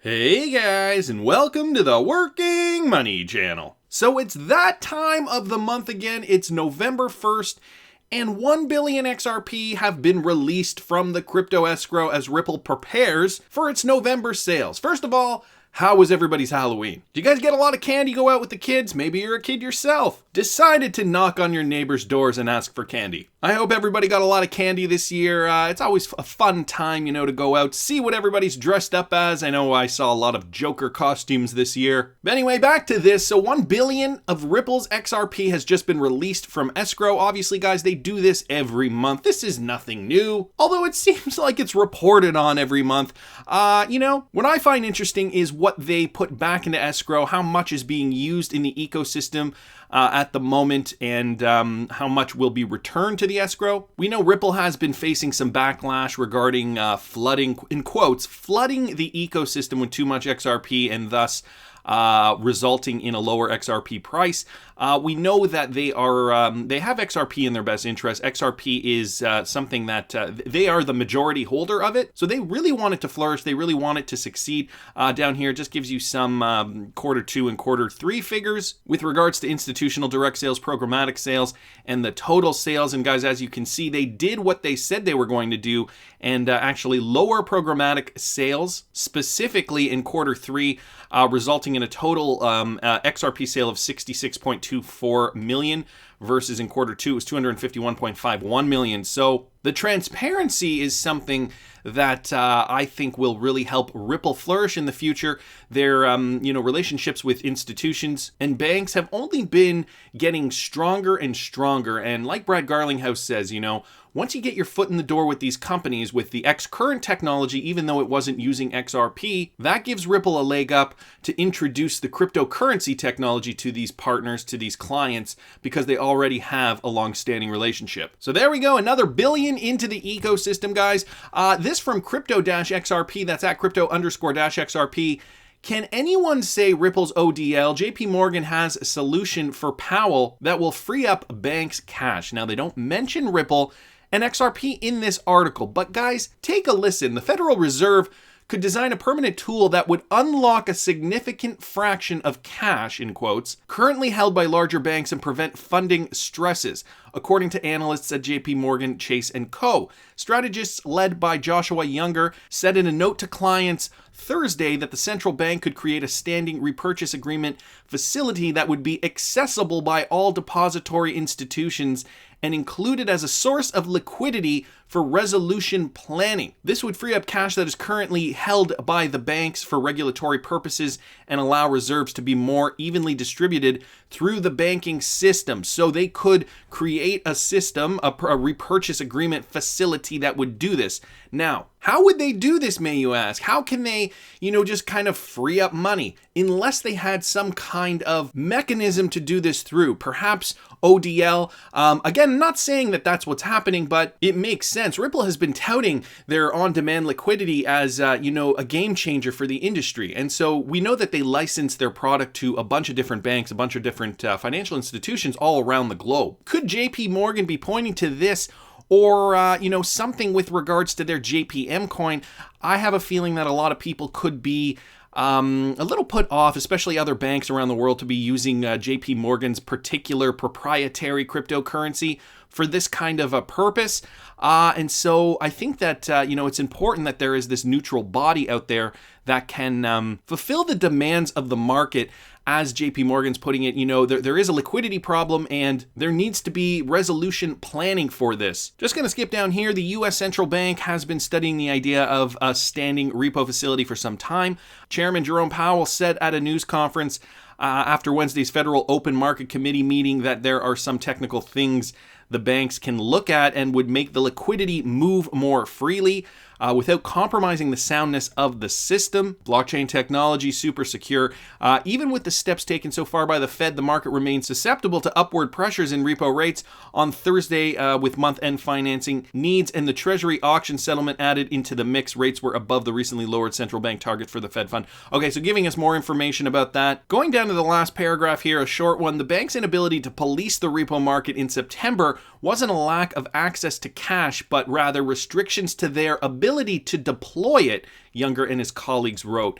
Hey guys, and welcome to the Working Money Channel. So it's that time of the month again. It's November 1st, and 1 billion XRP have been released from the crypto escrow as Ripple prepares for its November sales. First of all, how was everybody's Halloween? Did you guys get a lot of candy, go out with the kids? Maybe you're a kid yourself. Decided to knock on your neighbor's doors and ask for candy. I hope everybody got a lot of candy this year. It's always a fun time, to go out, see what everybody's dressed up as. I know I saw a lot of Joker costumes this year. But anyway, back to this. So 1 billion of Ripple's XRP has just been released from escrow. Obviously, guys, they do this every month. This is nothing new, although it seems like it's reported on every month. What I find interesting is what they put back into escrow, how much is being used in the ecosystem at the moment, and how much will be returned to the escrow. We know Ripple has been facing some backlash regarding flooding, in quotes, flooding the ecosystem with too much XRP and thus resulting in a lower XRP price. We know that they have XRP in their best interest. XRP is something that they are the majority holder of it. So they really want it to flourish. They really want it to succeed. Down here, it just gives you some Q2 and Q3 figures with regards to institutional direct sales, programmatic sales, and the total sales. And guys, as you can see, they did what they said they were going to do and actually lower programmatic sales, specifically in Q3, resulting in a total XRP sale of 66.24 million versus in Q2 it was 251.51 million. So the transparency is something that I think will really help Ripple flourish in the future. Their relationships with institutions and banks have only been getting stronger and stronger. And like Brad Garlinghouse says, once you get your foot in the door with these companies with the current technology, even though it wasn't using XRP, that gives Ripple a leg up to introduce the cryptocurrency technology to these partners, to these clients, because they already have a long-standing relationship. So there we go, another billion into the ecosystem, guys. This from Crypto-XRP, that's at Crypto_XRP. Can anyone say Ripple's ODL, JPMorgan has a solution for Powell that will free up banks' cash? Now, they don't mention Ripple and XRP in this article, but guys, take a listen. The Federal Reserve could design a permanent tool that would unlock a significant fraction of cash, in quotes, currently held by larger banks and prevent funding stresses, according to analysts at JPMorgan Chase & Co. Strategists led by Joshua Younger said in a note to clients Thursday that the central bank could create a standing repurchase agreement facility that would be accessible by all depository institutions and included as a source of liquidity for resolution planning. This would free up cash that is currently held by the banks for regulatory purposes and allow reserves to be more evenly distributed through the banking system. So they could create a system, a repurchase agreement facility that would do this. Now, how would they do this, may you ask? How can they, just kind of free up money unless they had some kind of mechanism to do this through? Perhaps ODL. Again, not saying that that's what's happening, but it makes sense. Ripple has been touting their on-demand liquidity as, a game changer for the industry. And so we know that they license their product to a bunch of different banks, a bunch of different financial institutions all around the globe. Could JPMorgan be pointing to this? Or, something with regards to their JPM coin? I have a feeling that a lot of people could be a little put off, especially other banks around the world, to be using JPMorgan's particular proprietary cryptocurrency for this kind of a purpose. And so I think that, it's important that there is this neutral body out there that can fulfill the demands of the market. As JPMorgan's putting it, there is a liquidity problem and there needs to be resolution planning for this. Just going to skip down here. The U.S. Central Bank has been studying the idea of a standing repo facility for some time. Chairman Jerome Powell said at a news conference after Wednesday's Federal Open Market Committee meeting that there are some technical things the banks can look at and would make the liquidity move more freely without compromising the soundness of the system. Blockchain technology, super secure. Even with the steps taken so far by the Fed, the market remains susceptible to upward pressures in repo rates. On Thursday, with month-end financing needs and the Treasury auction settlement added into the mix, rates were above the recently lowered central bank target for the Fed fund. Okay, so giving us more information about that. Going down to the last paragraph here, a short one. The bank's inability to police the repo market in September wasn't a lack of access to cash, but rather restrictions to their ability to deploy it, Younger and his colleagues wrote.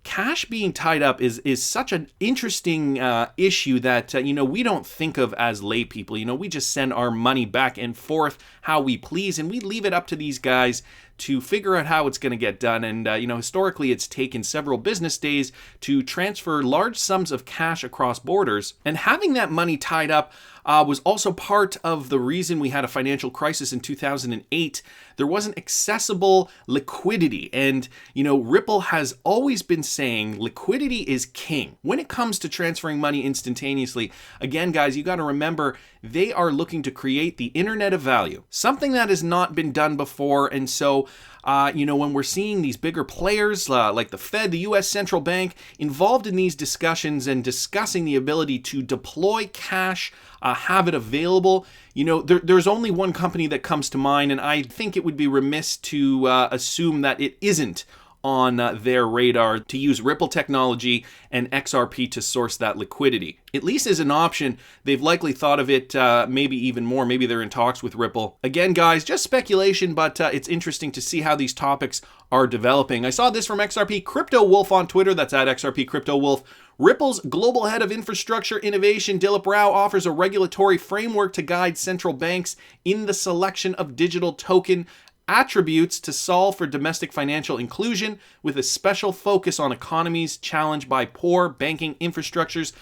cash being tied up is such an interesting issue that, we don't think of as lay people. We just send our money back and forth how we please, and we leave it up to these guys to figure out how it's going to get done. And, historically, it's taken several business days to transfer large sums of cash across borders. And having that money tied up was also part of the reason we had a financial crisis in 2008. There wasn't accessible liquidity. And, Ripple has always been saying liquidity is king when it comes to transferring money instantaneously. Again, guys, you got to remember they are looking to create the internet of value, something that has not been done before. And so, when we're seeing these bigger players like the Fed, the U.S. Central Bank, involved in these discussions and discussing the ability to deploy cash, have it available, there's only one company that comes to mind, and I think it would be remiss to assume that it isn't on their radar to use Ripple technology and XRP to source that liquidity. At least as an option, they've likely thought of it maybe even more. Maybe they're in talks with Ripple. Again, guys, just speculation, but it's interesting to see how these topics are developing. I saw this from XRP Crypto Wolf on Twitter. That's at XRP Crypto Wolf. Ripple's global head of infrastructure innovation, Dilip Rao, offers a regulatory framework to guide central banks in the selection of digital token attributes to solve for domestic financial inclusion, with a special focus on economies challenged by poor banking infrastructures.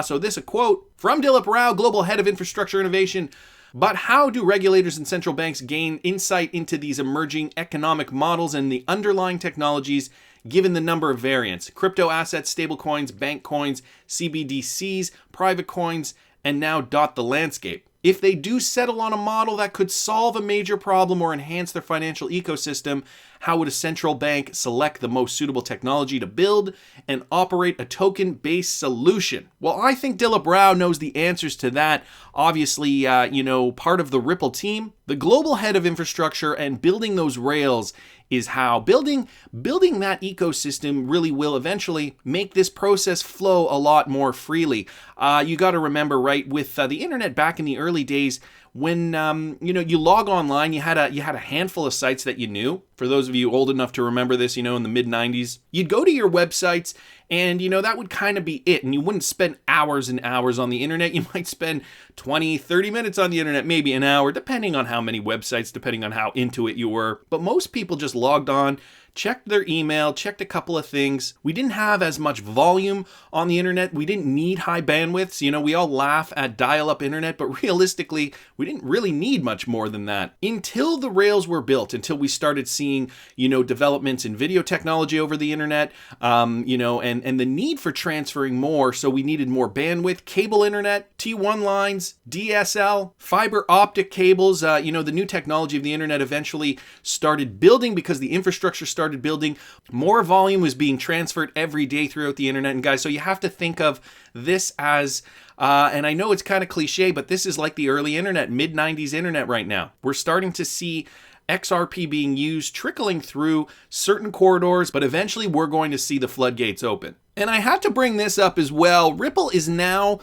So this a quote from Dilip Rao, global head of infrastructure innovation. But how do regulators and central banks gain insight into these emerging economic models and the underlying technologies, given the number of variants? Crypto assets, stablecoins, bank coins, CBDCs, private coins, and now dot the landscape. If they do settle on a model that could solve a major problem or enhance their financial ecosystem, how would a central bank select the most suitable technology to build and operate a token-based solution? Well, I think Dilip Rao knows the answers to that. Obviously, part of the Ripple team, the global head of infrastructure, and building those rails is how building that ecosystem really will eventually make this process flow a lot more freely. You got to remember, right, with the internet back in the early days, when you log online, you had a handful of sites that you knew. For those of you old enough to remember this, in the mid 90s, you'd go to your websites and that would kind of be it. And you wouldn't spend hours and hours on the internet. You might spend 20, 30 minutes on the internet, maybe an hour, depending on how many websites, depending on how into it you were. But most people just logged on, checked their email, checked a couple of things. We didn't have as much volume on the internet. We didn't need high bandwidths. We all laugh at dial-up internet, but realistically, we didn't really need much more than that until the rails were built, until we started seeing, developments in video technology over the internet, and the need for transferring more. So we needed more bandwidth, cable internet, T1 lines, DSL, fiber optic cables. The new technology of the internet eventually started building because the infrastructure started building. More volume was being transferred every day throughout the internet. And guys, so you have to think of this as, and I know it's kind of cliche, but this is like the early internet, mid-90s internet right now. We're starting to see XRP being used, trickling through certain corridors, but eventually we're going to see the floodgates open. And I had to bring this up as well. Ripple is now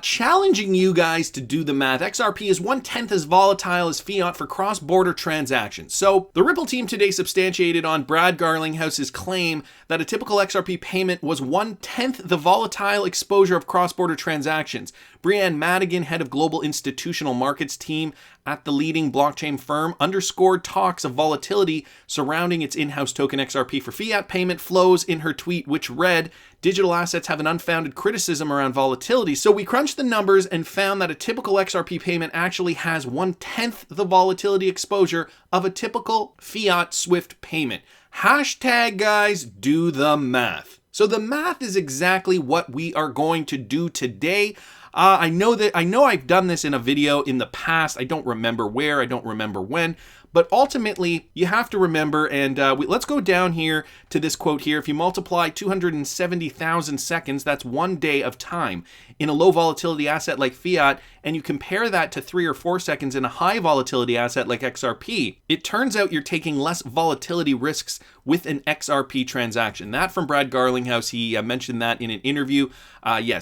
challenging you guys to do the math. XRP is 1/10 as volatile as fiat for cross-border transactions. So the Ripple team today substantiated on Brad Garlinghouse's claim that a typical XRP payment was 1/10 the volatile exposure of cross-border transactions. Brianne Madigan, head of global institutional markets team at the leading blockchain firm, underscored talks of volatility surrounding its in-house token XRP for fiat payment flows in her tweet, which read, "Digital assets have an unfounded criticism around volatility." So we crunched the numbers and found that a typical XRP payment actually has 1/10 the volatility exposure of a typical fiat SWIFT payment. Hashtag, guys, do the math. So the math is exactly what we are going to do today. I know I've done this in a video in the past. I don't remember where, I don't remember when, but ultimately you have to remember, and let's go down here to this quote here. If you multiply 270,000 seconds, that's 1 day of time in a low volatility asset like fiat, and you compare that to 3 or 4 seconds in a high volatility asset like XRP, it turns out you're taking less volatility risks with an XRP transaction. That from Brad Garlinghouse. He mentioned that in an interview,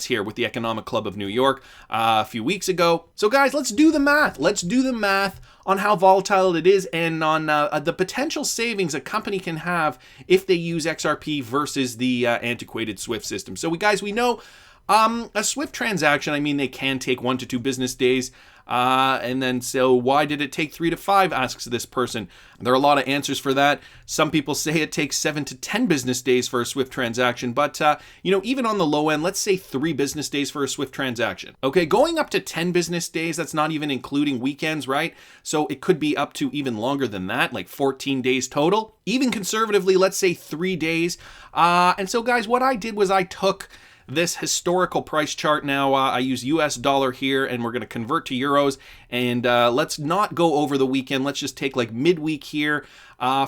here with the Economic Club of New York a few weeks ago. So guys, let's do the math. Let's do the math on how volatile it is and on the potential savings a company can have if they use XRP versus the antiquated SWIFT system. So we know a SWIFT transaction, I mean, they can take 1 to 2 business days. And then, so why did it take 3 to 5, asks this person. There are a lot of answers for that. Some people say it takes 7 to 10 business days for a SWIFT transaction, but, even on the low end, let's say 3 business days for a SWIFT transaction. Okay, going up to 10 business days, that's not even including weekends, right? So it could be up to even longer than that, like 14 days total. Even conservatively, let's say 3 days. And so, guys, what I did was I took this historical price chart. Now I use US dollar here, and we're going to convert to euros, and let's not go over the weekend. Let's just take like midweek here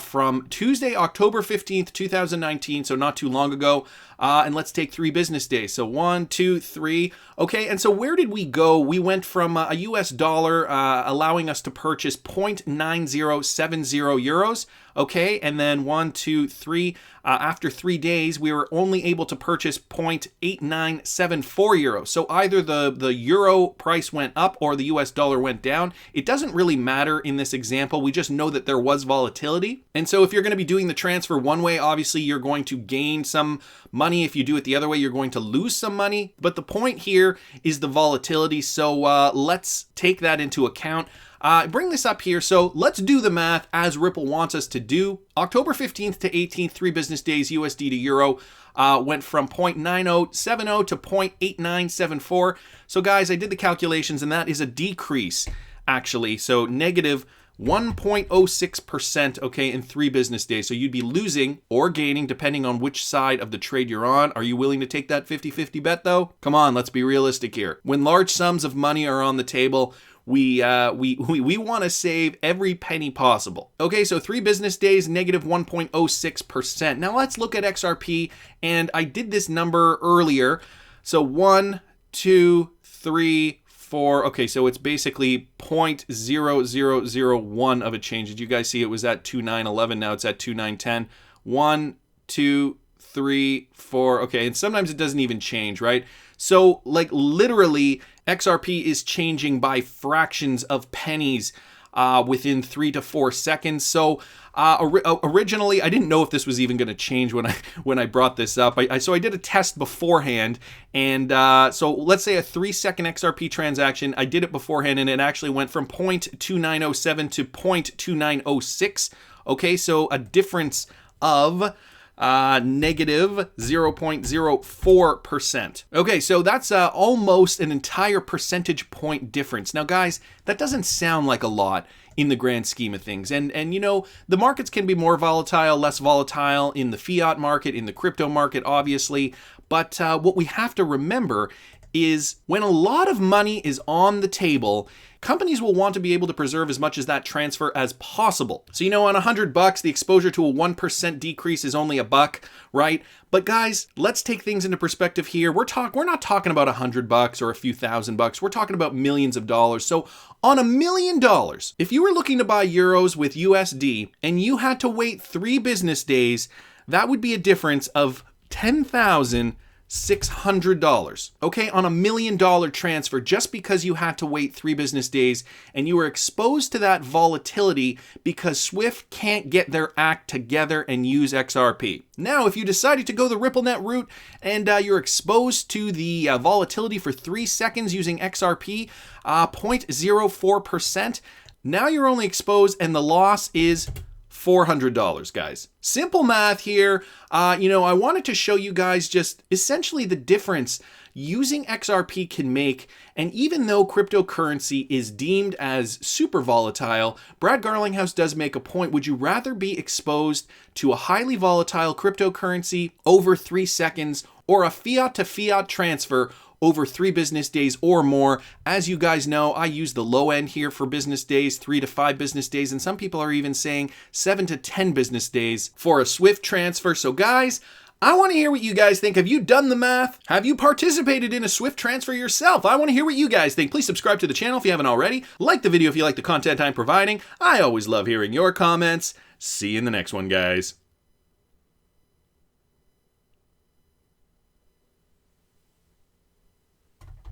from Tuesday, October 15th, 2019, so not too long ago, and let's take 3 business days. So 1, 2, 3. Okay, and so where did we go? We went from a US dollar allowing us to purchase 0.9070 euros. Okay, and then 1, 2, 3. After 3 days, we were only able to purchase 0.8974 euros. So either the euro price went up or the US dollar went down. It doesn't really matter in this example. We just know that there was volatility. And so if you're going to be doing the transfer one way, obviously you're going to gain some money. If you do it the other way, you're going to lose some money. But the point here is the volatility. So let's take that into account. Bring this up here. So let's do the math as Ripple wants us to do. October 15th to 18th, 3 business days, USD to euro went from 0.9070 to 0.8974. So guys, I did the calculations, and that is a decrease, actually. So negative 1.06%, okay, in 3 business days. So you'd be losing or gaining depending on which side of the trade you're on. Are you willing to take that 50-50 bet, though? Come on, let's be realistic here. When large sums of money are on the table, we want to save every penny possible. Okay, so 3 business days, negative 1.06%. Now let's look at XRP, and I did this number earlier. So 1, 2, 3, 4. Okay, so it's basically 0.0001 of a change. Did you guys see it was at 2911? Now it's at 2910. 1, 2, 3, 4. Okay, and sometimes it doesn't even change, right? So like literally XRP is changing by fractions of pennies within 3 to 4 seconds. So originally, I didn't know if this was even going to change when I brought this up. So I did a test beforehand, and so let's say a 3-second XRP transaction. I did it beforehand, and it actually went from 0.2907 to 0.2906. Okay, so a difference of negative 0.04%. Okay, so that's almost an entire percentage point difference. Now, guys, that doesn't sound like a lot in the grand scheme of things. And the markets can be more volatile, less volatile in the fiat market, in the crypto market, obviously. But what we have to remember is when a lot of money is on the table, companies will want to be able to preserve as much of that transfer as possible. So, on $100, the exposure to a 1% decrease is only $1, right? But guys, let's take things into perspective here. We're not talking about $100 or a few $1,000. We're talking about millions of dollars. So on $1 million, if you were looking to buy euros with USD and you had to wait 3 business days, that would be a difference of $10,600. Okay, on $1 million transfer, just because you had to wait 3 business days and you were exposed to that volatility because Swift can't get their act together and use XRP. Now, if you decided to go the RippleNet route and you're exposed to the volatility for 3 seconds using XRP, 0.04%, now you're only exposed and the loss is $400, guys. Simple math here. I wanted to show you guys just essentially the difference using XRP can make. And even though cryptocurrency is deemed as super volatile, Brad Garlinghouse does make a point. Would you rather be exposed to a highly volatile cryptocurrency over 3 seconds or a fiat to fiat transfer over 3 business days or more? As you guys know, I use the low end here for business days, 3 to 5 business days, and some people are even saying 7 to 10 business days for a Swift transfer. So guys, I want to hear what you guys think. Have you done the math? Have you participated in a Swift transfer yourself? I want to hear what you guys think. Please subscribe to the channel if you haven't already. Like the video if you like the content I'm providing. I always love hearing your comments. See you in the next one, guys.